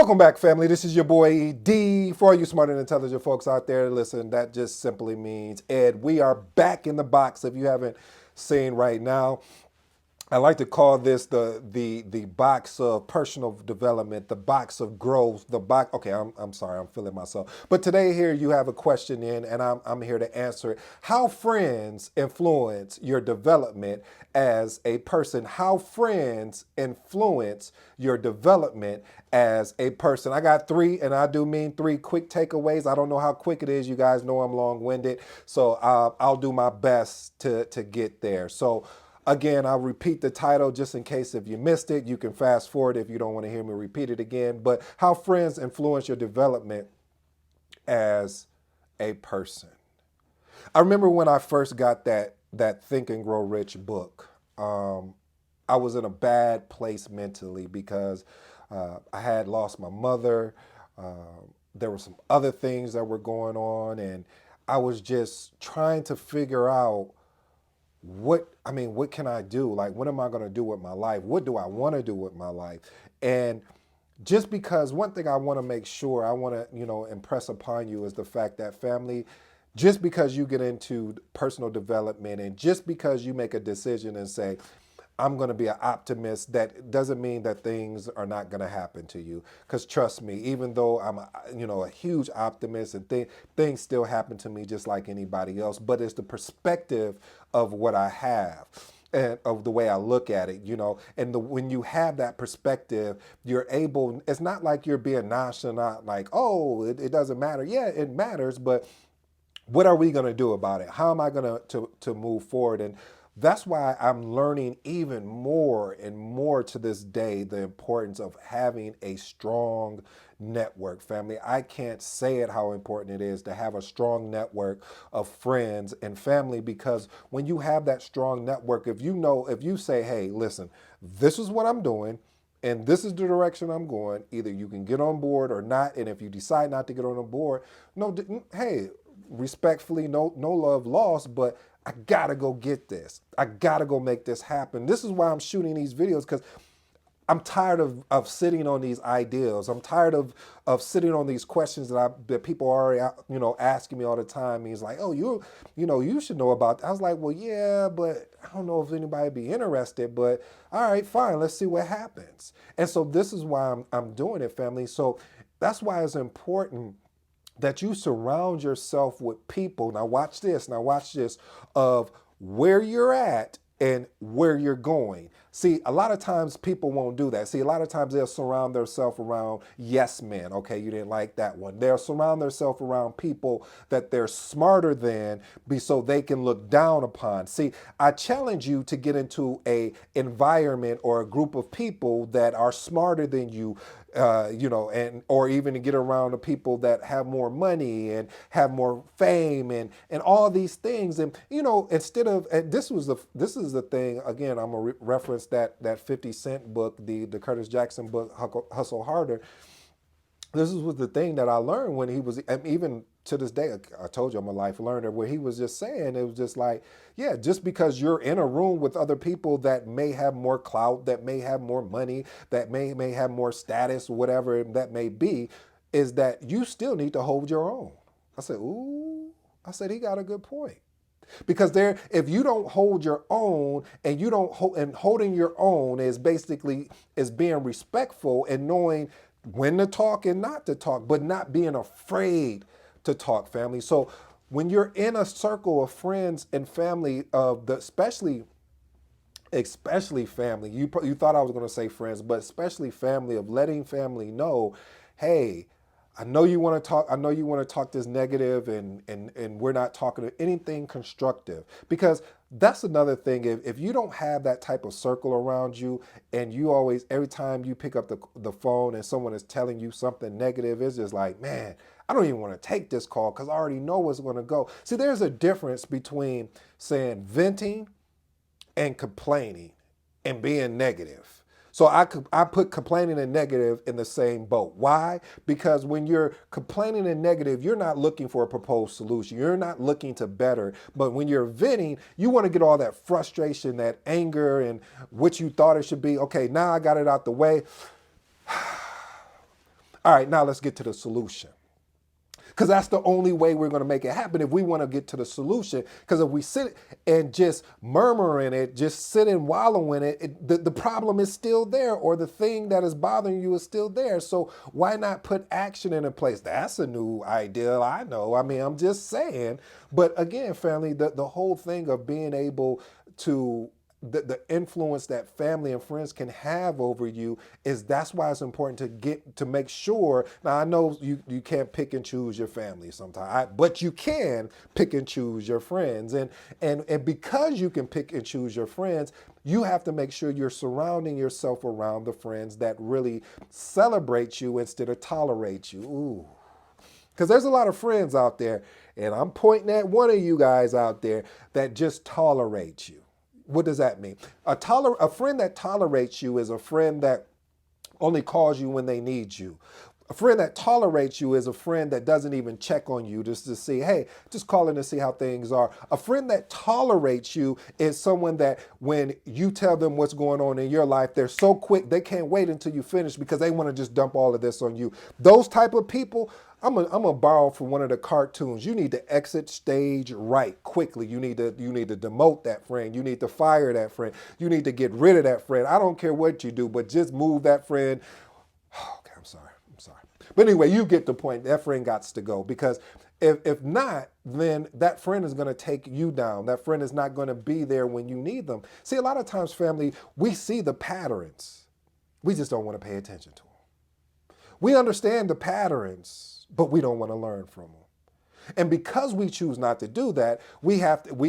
Welcome back, family. This is your boy D. For all you smart and intelligent folks out there, listen, that just simply means Ed. We are back in the box. If you haven't seen right now, I like to call this the box of personal development, the box of growth, the box. Okay, I'm sorry, I'm feeling myself. But today here you have a question in, and I'm here to answer it. How friends influence your development as a person? How friends influence your development as a person? I got three, and I do mean three quick takeaways. I don't know how quick it is. You guys know I'm long-winded, so I'll do my best to get there. So. Again, I'll repeat the title just in case if you missed it. You can fast forward if you don't want to hear me repeat it again. But how friends influence your development as a person. I remember when I first got that Think and Grow Rich book. I was in a bad place mentally because I had lost my mother. There were some other things that were going on, and I was just trying to figure out what can I do? Like, what am I going to do with my life? What do I want to do with my life? And just because one thing I want to make sure I want to, impress upon you is the fact that family, just because you get into personal development and just because you make a decision and say, I'm going to be an optimist, that doesn't mean that things are not going to happen to you. Because trust me, even though I'm a huge optimist and things still happen to me just like anybody else, but it's the perspective of what I have and of the way I look at it, and when you have that perspective, you're able, it's not like you're being nonchalant, like, oh, it doesn't matter. Yeah, it matters, but what are we going to do about it? How am I going to move forward? And that's why I'm learning even more and more to this day the importance of having a strong network, family. I can't say it how important it is to have a strong network of friends and family, because when you have that strong network, if you say, hey, listen, this is what I'm doing, and this is the direction I'm going. Either you can get on board or not. And if you decide not to get on board, no, hey, respectfully, no love lost, but I gotta go get this. I gotta go make this happen. This is why I'm shooting these videos, because I'm tired of sitting on these ideals. I'm tired of sitting on these questions that people are already asking me all the time. He's like, oh, you should know about that. I was like, well, yeah, but I don't know if anybody be interested. But all right, fine, let's see what happens. And so this is why I'm doing it, family. So that's why it's important that you surround yourself with people. Now watch this. Of where you're at and where you're going. See, a lot of times people won't do that. See, a lot of times they'll surround themselves around yes men. Okay, you didn't like that one. They'll surround themselves around people that they're smarter than, so they can look down upon. See, I challenge you to get into a environment or a group of people that are smarter than you, and or even to get around the people that have more money and have more fame and all these things. And instead of, and this is the thing again. I'm gonna reference that 50 Cent book, the Curtis Jackson book, Hustle Harder. This was the thing that I learned when he was, and even to this day, I told you I'm a life learner, where he was just saying, it was just like, yeah, just because you're in a room with other people that may have more clout, that may have more money, that may have more status, whatever that may be, is that you still need to hold your own. I said, ooh, I said, he got a good point. Because if you don't hold your own, and you don't hold, and holding your own is basically is being respectful and knowing when to talk and not to talk, but not being afraid to talk, family. So when you're in a circle of friends and family, especially family, you thought I was going to say friends, but especially family, of letting family know, hey, I know you want to talk. I know you want to talk this negative, and we're not talking anything constructive, because that's another thing. If you don't have that type of circle around you, and you always, every time you pick up the phone and someone is telling you something negative, it's just like, man, I don't even want to take this call because I already know what's going to go. See, there's a difference between saying venting and complaining and being negative. So I put complaining and negative in the same boat. Why? Because when you're complaining and negative, you're not looking for a proposed solution. You're not looking to better. But when you're venting, you want to get all that frustration, that anger, and what you thought it should be. Okay, now I got it out the way. All right, now let's get to the solution. Because that's the only way we're going to make it happen if we want to get to the solution. Because if we sit and just murmur in it, just sit and wallow in it, the problem is still there, or the thing that is bothering you is still there. So why not put action in place? That's a new idea, I know. I mean, I'm just saying. But again, family, the whole thing of being able to the influence that family and friends can have over you is that's why it's important to get to make sure. Now I know you can't pick and choose your family sometimes, but you can pick and choose your friends, and because you can pick and choose your friends, you have to make sure you're surrounding yourself around the friends that really celebrate you instead of tolerate you. Ooh. Because there's a lot of friends out there, and I'm pointing at one of you guys out there that just tolerate you. What does that mean? A friend that tolerates you is a friend that only calls you when they need you. A friend that tolerates you is a friend that doesn't even check on you just to see, hey, just calling to see how things are. A friend that tolerates you is someone that when you tell them what's going on in your life, they're so quick, they can't wait until you finish because they want to just dump all of this on you. Those type of people, I'm gonna borrow from one of the cartoons. You need to exit stage right quickly. You need to demote that friend. You need to fire that friend. You need to get rid of that friend. I don't care what you do, but just move that friend. Okay, I'm sorry. But anyway, you get the point. That friend got to go, because if not, then that friend is going to take you down. That friend is not going to be there when you need them. See, a lot of times, family, we see the patterns. We just don't want to pay attention to them. We understand the patterns, but we don't want to learn from them. And because we choose not to do that, we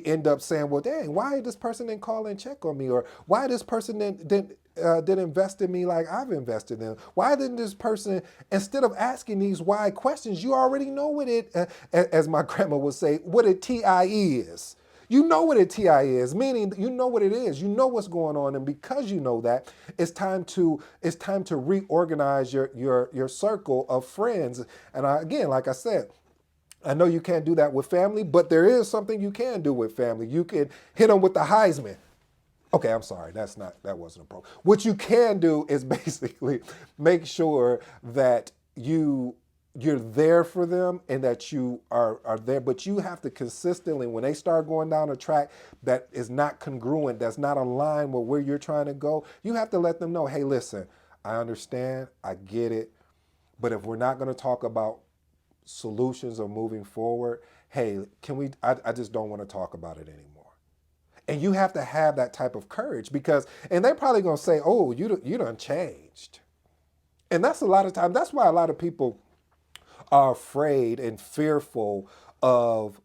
end up saying, well, dang, why this person didn't call and check on me? Or why this person didn't invest in me like I've invested in? Why didn't this person, instead of asking these why questions, you already know what it, as my grandma would say, what a TIE is. You know what a TI is, meaning you know what it is. You know what's going on, and because you know that, it's time to reorganize your circle of friends. And again, like I said, I know you can't do that with family, but there is something you can do with family. You can hit them with the Heisman. Okay, I'm sorry, that wasn't a problem. What you can do is basically make sure that you're there for them and that you are there, but you have to consistently, when they start going down a track that is not congruent, that's not aligned with where you're trying to go, you have to let them know, hey, listen, I understand, I get it, but if we're not going to talk about solutions of moving forward, hey, I just don't want to talk about it anymore. And you have to have that type of courage, because, and they're probably going to say, oh, you done changed. And that's a lot of times, that's why a lot of people are afraid and fearful of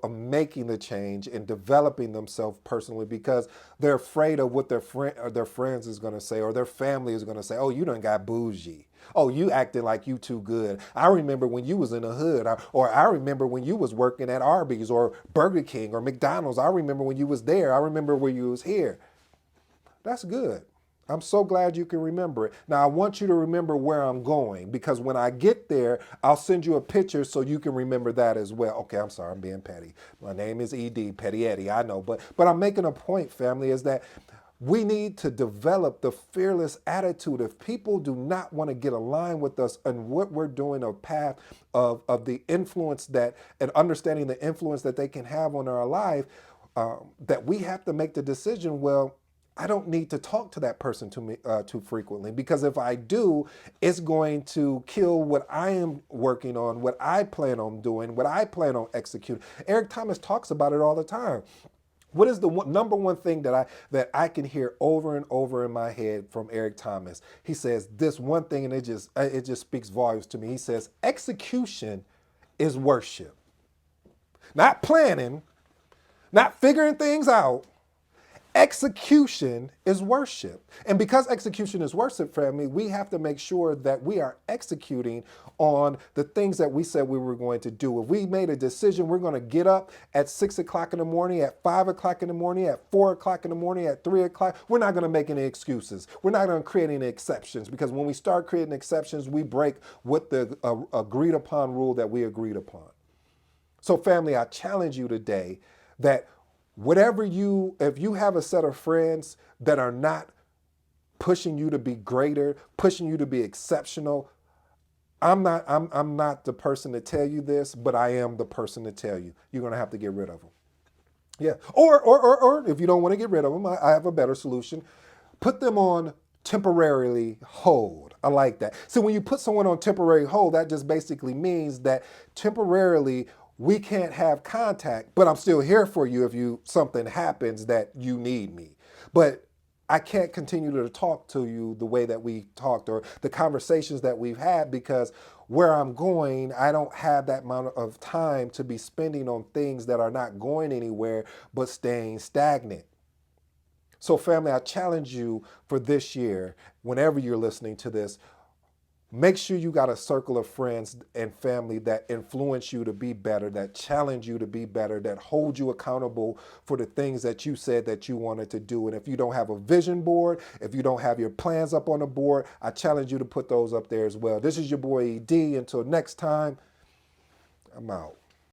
making the change and developing themselves personally, because they're afraid of what their friends is going to say, or their family is going to say, oh, you done got bougie. Oh, you acting like you too good. I remember when you was in the hood, or I remember when you was working at Arby's or Burger King or McDonald's. I remember when you was there. I remember when you was here. That's good. I'm so glad you can remember it. Now, I want you to remember where I'm going, because when I get there, I'll send you a picture so you can remember that as well. Okay, I'm sorry, I'm being petty. My name is ED, Petty Eddie, I know. But I'm making a point, family, is that we need to develop the fearless attitude. If people do not want to get aligned with us and what we're doing, a path of the influence that, and understanding the influence that they can have on our life, that we have to make the decision, well, I don't need to talk to that person too frequently, because if I do, it's going to kill what I am working on, what I plan on doing, what I plan on executing. Eric Thomas talks about it all the time. What is the number one thing that I can hear over and over in my head from Eric Thomas? He says this one thing, and it just speaks volumes to me. He says, execution is worship. Not planning, not figuring things out. Execution is worship. And because execution is worship, family, we have to make sure that we are executing on the things that we said we were going to do. If we made a decision, we're going to get up at 6 o'clock in the morning, at 5 o'clock in the morning, at 4 o'clock in the morning, at 3 o'clock, we're not going to make any excuses. We're not going to create any exceptions, because when we start creating exceptions, we break what the agreed upon rule that we agreed upon. So family, I challenge you today that if you have a set of friends that are not pushing you to be greater, pushing you to be exceptional, I'm not the person to tell you this, but I am the person to tell you. You're gonna have to get rid of them. Yeah. Or if you don't want to get rid of them, I have a better solution. Put them on temporarily hold. I like that. So when you put someone on temporary hold, that just basically means that temporarily we can't have contact, but I'm still here for you if you something happens that you need me. But I can't continue to talk to you the way that we talked or the conversations that we've had because where I'm going, I don't have that amount of time to be spending on things that are not going anywhere but staying stagnant. So, family, I challenge you for this year, whenever you're listening to this, make sure you got a circle of friends and family that influence you to be better, that challenge you to be better, that hold you accountable for the things that you said that you wanted to do. And if you don't have a vision board, if you don't have your plans up on the board, I challenge you to put those up there as well. This is your boy ED. Until next time, I'm out.